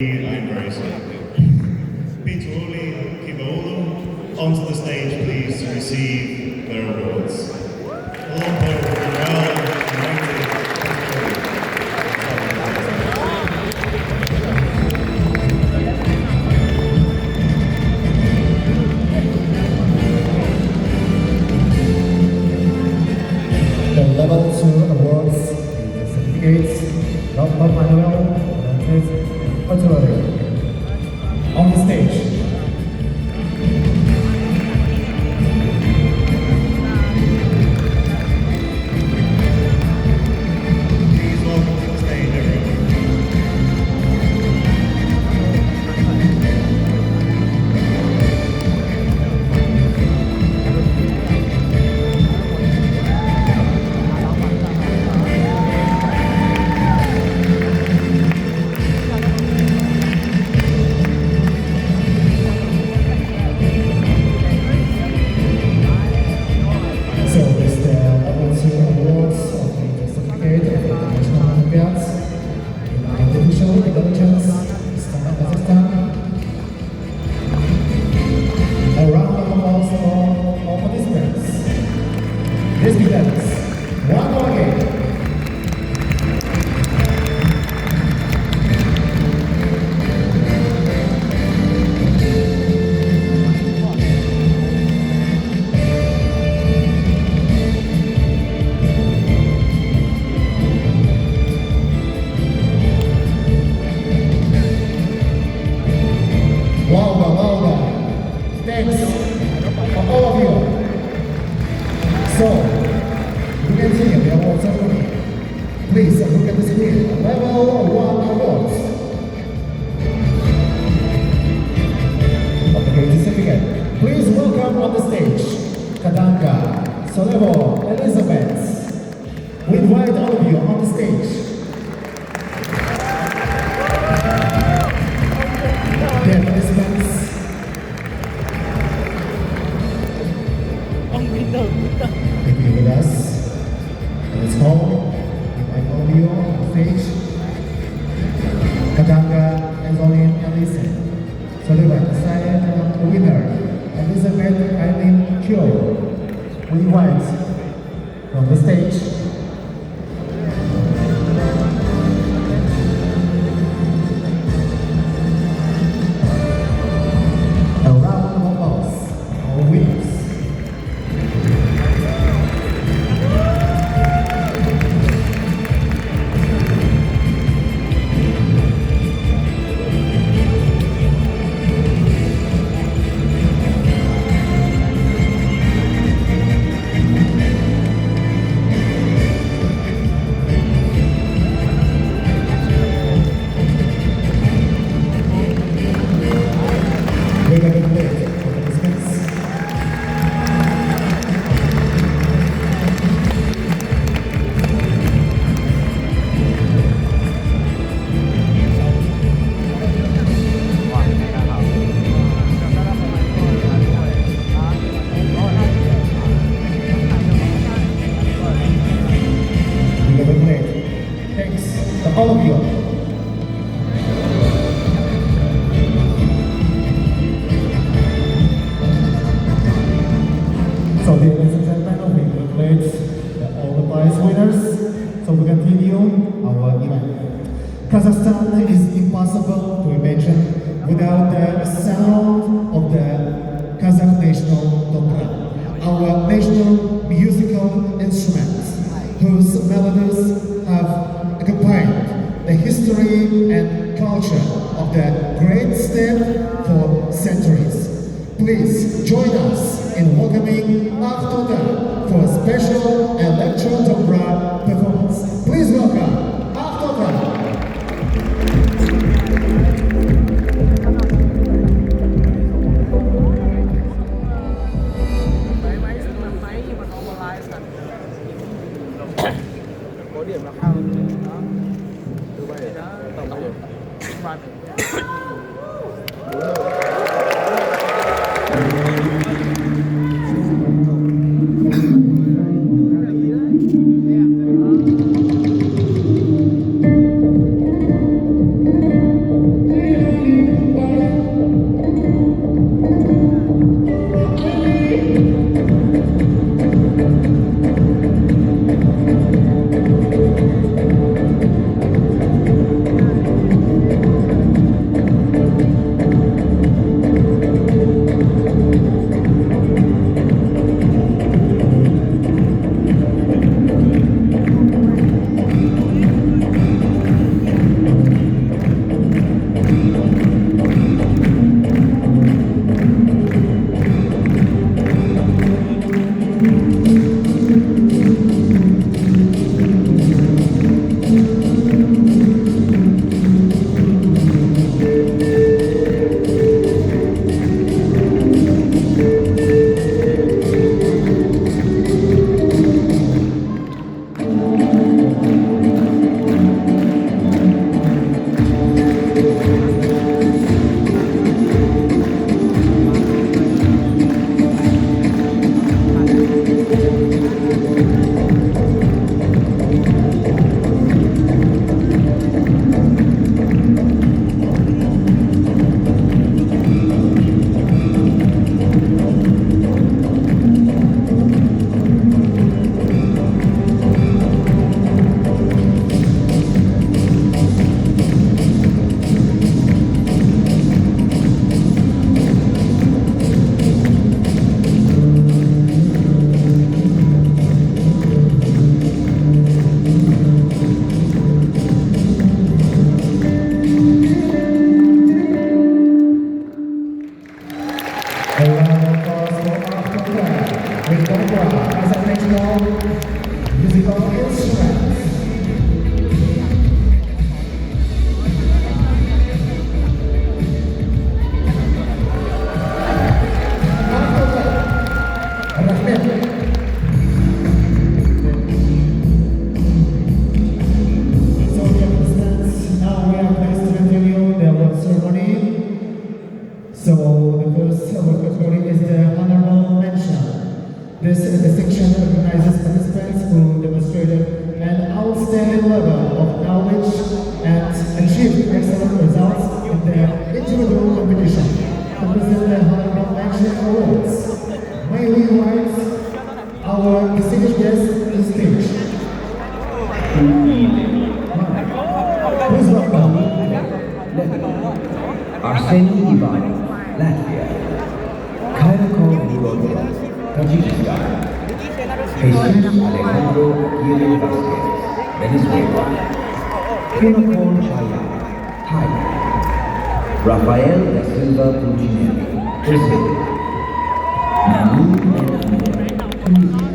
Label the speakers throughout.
Speaker 1: I'm very sorry. Peter Orley, Kibaolu, onto the stage please to receive their awards. Alompo, Noel,
Speaker 2: The level 2 awards, the certificates, Dr. Manuel Artillery on the stage.
Speaker 1: please welcome to the stage everyone.
Speaker 2: So it's the level 2 awards of the certificate of the National Olympiads in artificial intelligence, Kazakhstan. A round of applause for all participants. This begins. One more game. Louder. Thanks for all of you. So, you can see the awards ceremony. Please look at the screen. Level 1 awards. Of the great certificate. Please welcome on the stage Kadanka, Solevo, Elizabeth. We invite all of you on the stage. Dear participants, if you're with us, let's go. Invite all of you on the stage. Kadanga, Anzolin, Alison. Sullivan, silent winner. Elizabeth Eileen Cho. We invite from the stage. A round of applause. Our winners. We're going to play for participants. We're going to play. Thanks to all of you. So ladies and gentlemen, we congratulate all the prize winners. So we continue our event. Kazakhstan is impossible to imagine without the sound of the Kazakh national dobra, our national musical instrument, whose melodies have accompanied the history and culture of the great state for centuries. Please join us in welcoming Akhtoga for a special electro dobra performance. Please welcome Akhtoga.
Speaker 3: điểm là cao hơn đó từ vậy đó tổng điểm phạt
Speaker 2: recognizes participants who demonstrated an outstanding level of knowledge and achieved excellent results in their individual competition. To present the Honorable Mention Awards, may we invite our distinguished guests to the stage. Please welcome
Speaker 4: Arseniy Ivanov, Latvia. Kayrakov Murodov, Tajikistan. Jesus Alejandro Aguirre Vasquez, Venezuela. Kunakon Chaya, Thailand. Rafael da Silva Puccinelli, Brazil. Manu Enamor, Tunisia.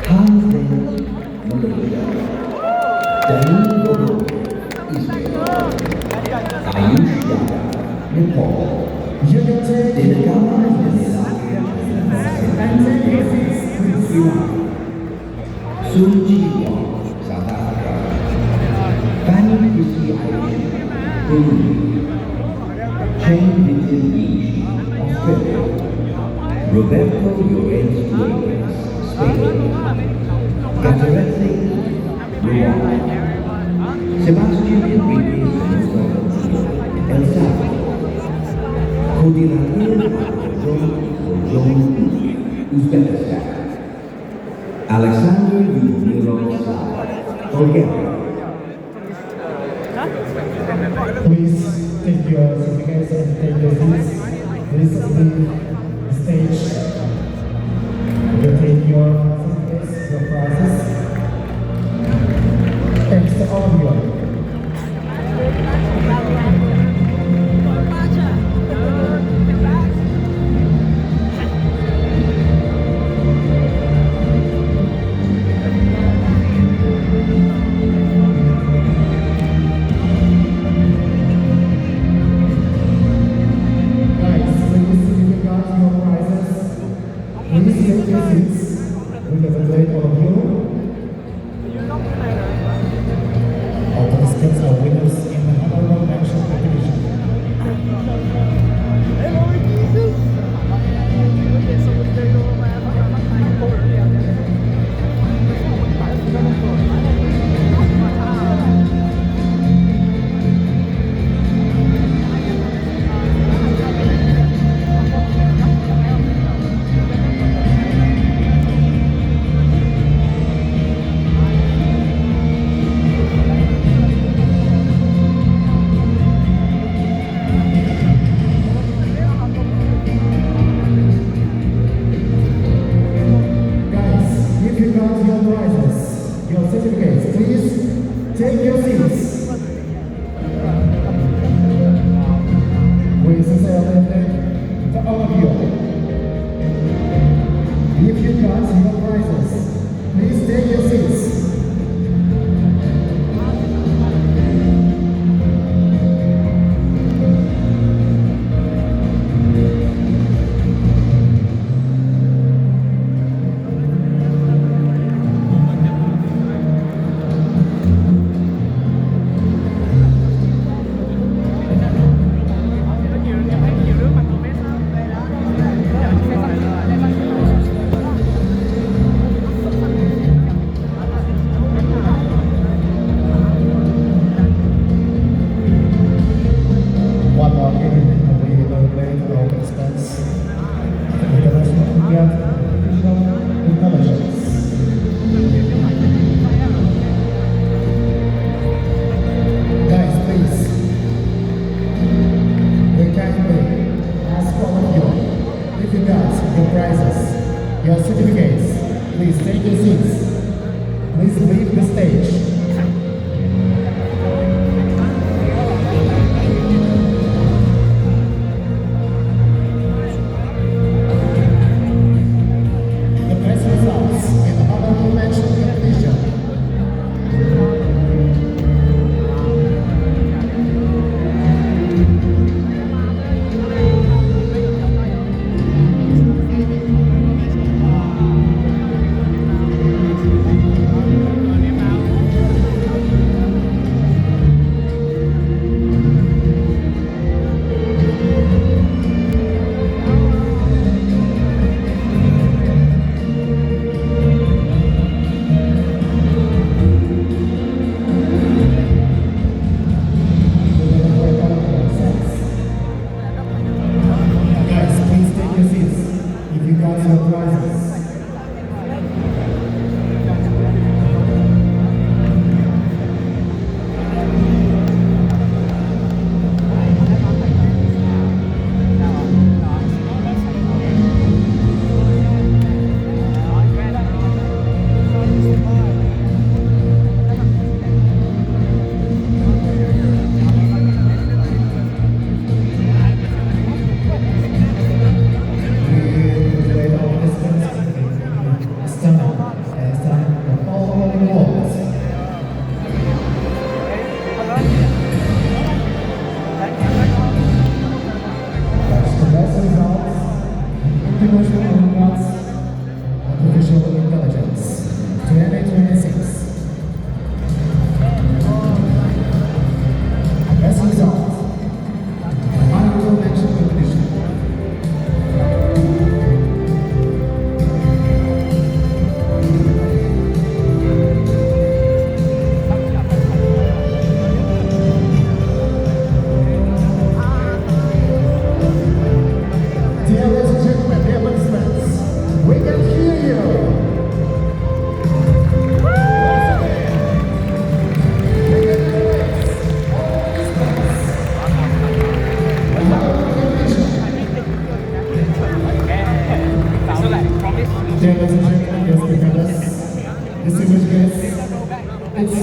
Speaker 4: Carl Ben, Malaysia. Danil Bodo, Israel. Ayush Yadav, Nepal. Delegama Iran. Sun Ji Wong, South Africa. Fanny Chrissy Irish, Burundi. Chen Vincent Yishi, Australia. Roberto Llorens Dueñas, Spain. Gaterete, Rwanda. Sebastian Enriquez Mostola, El Salvador. Kodilatir John, Uzbekistan. Alexander Yumirov, Bulgaria.
Speaker 2: Please take your certificates and take your seats. This is the stage. You take your certificates, your prizes. Thanks to all of you. Guys, ladies and gentlemen,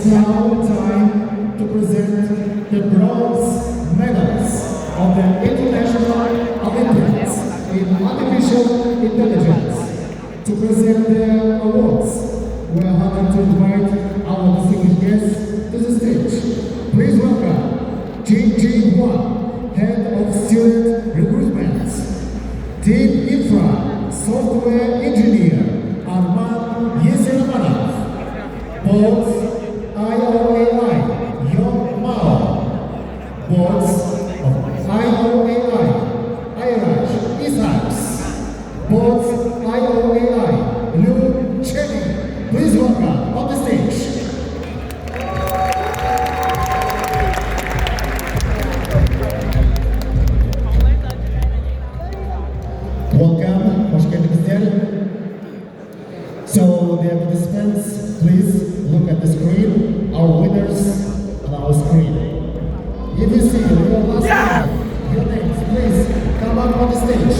Speaker 2: now time to present the bronze medals of the International Olympics in Artificial Intelligence. To present their awards, we are happy to invite our distinguished guests to the stage. Please welcome Jin Jin Huang, Head of Student Recruitment. Team Infra, Software Engineer, Arman Yesenamanov. Boards, IOAI, Yong Mao. Boards of IOAI, Ayraj Isaacs. Boards, IOAI, Liu Chenny. Please welcome on the stage. Welcome, hoş geldinizler. So, dear participants, please look at the screen, our winners on our screen. If you see your last name, your names, please come up on the stage.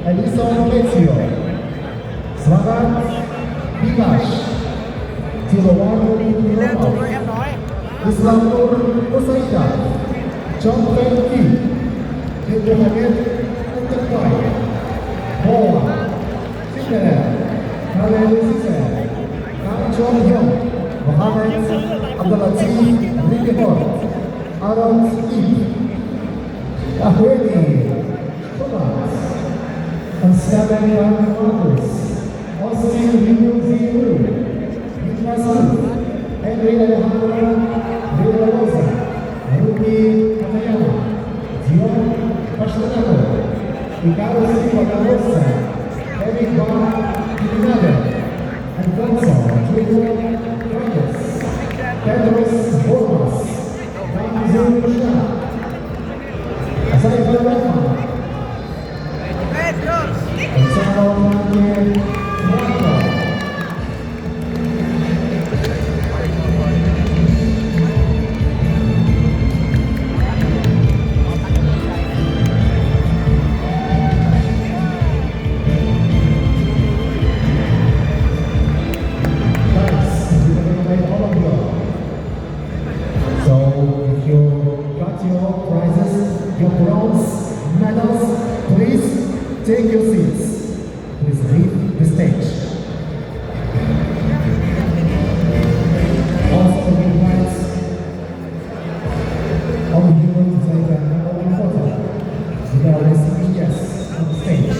Speaker 2: Elisa Lezio, Svagat Bikash, Tilawano Roma, Islamur Usaida, John Fenki, Mohamed Enterprise, Boa, Sinera, Khaled Sise, Kang Chong Hyun, Mohamed Abdulaziz Rikeport, Aaron Ip, Ahwedi, Thomas, and 7 young others, Austin Liu Ziyu, Niklas Wu, Henry Alejandro Villa Rosa, Ruby Katayama, Dion Pastanako, Ricardo Silva da Rosa, Eric Van Pinade, Alfonso Julio Reyes, Pedros Bomas, Ramzan Shah, Zaifa Rahman, take your seats. Please leave the stage. Also, we invite all of you to take a photo with our distinguished guests on the stage.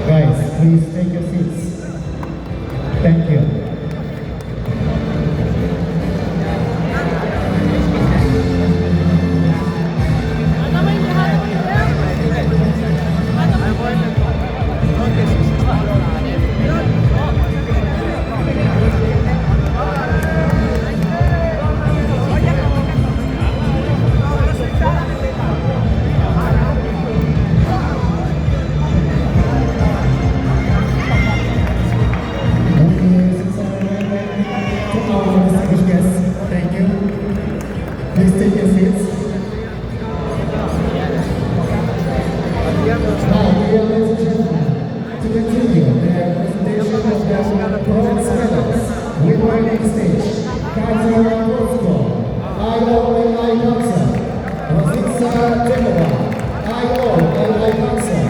Speaker 2: Guys, please take your seats. Thank you. Now, dear ladies and gentlemen, to continue the presentation of the bronze medals, we will next stage, Kaiser Roscoe, IOAI Cancer, Rositza Temova, IOAI Cancer,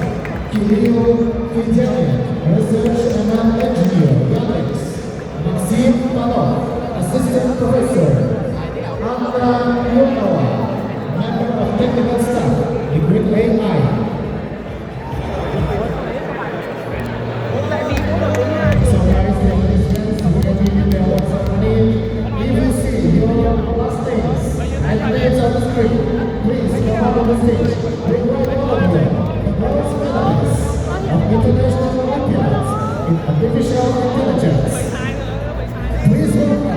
Speaker 2: Kirill Fidelian, Research and Engineer, Yandex, Maxim Panov, Assistant Professor, Anna Yonova, Member of Technical Staff, Degree AI. So guys, the participants, we are giving the award ceremony. If you see your last names and names on the screen, please come out on the stage. We invite all of you, the bronze medalists of International Olympiads in Artificial Intelligence. Please welcome.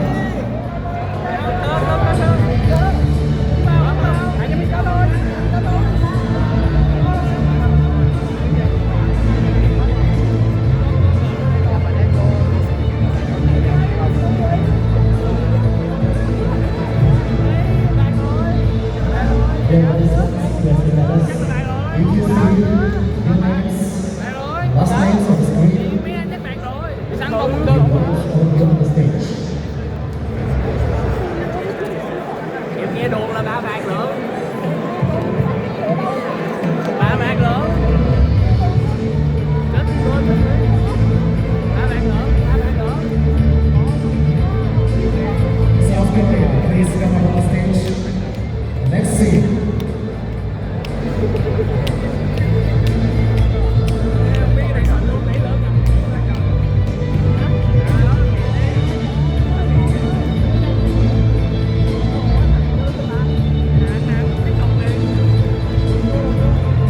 Speaker 3: Em nghe đồn là 3 bạc nữa. 3 bạc nữa. Chết luôn. 3 bạc nữa, 3 bạc nữa.
Speaker 2: South Korea, please come up on the stage. Next scene.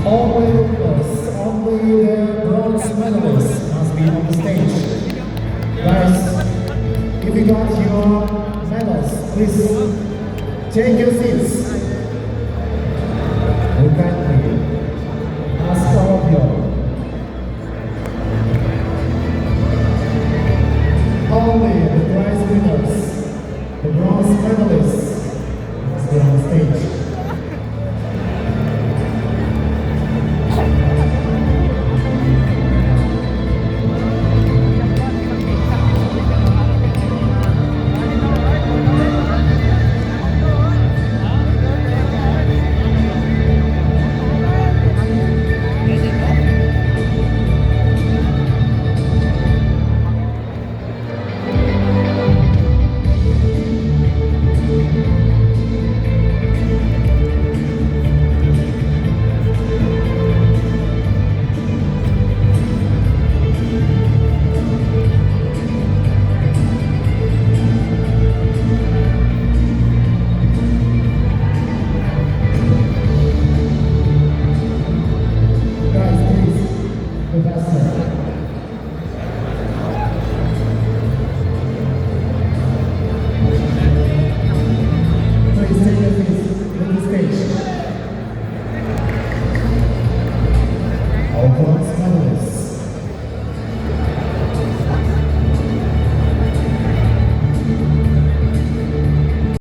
Speaker 2: Only the bronze medalists must be on the stage. Guys, if you got your medals, please take your seats. We kindly ask all of you. Only the prize winners, the bronze medalists, must be on the stage. Our bronze medalists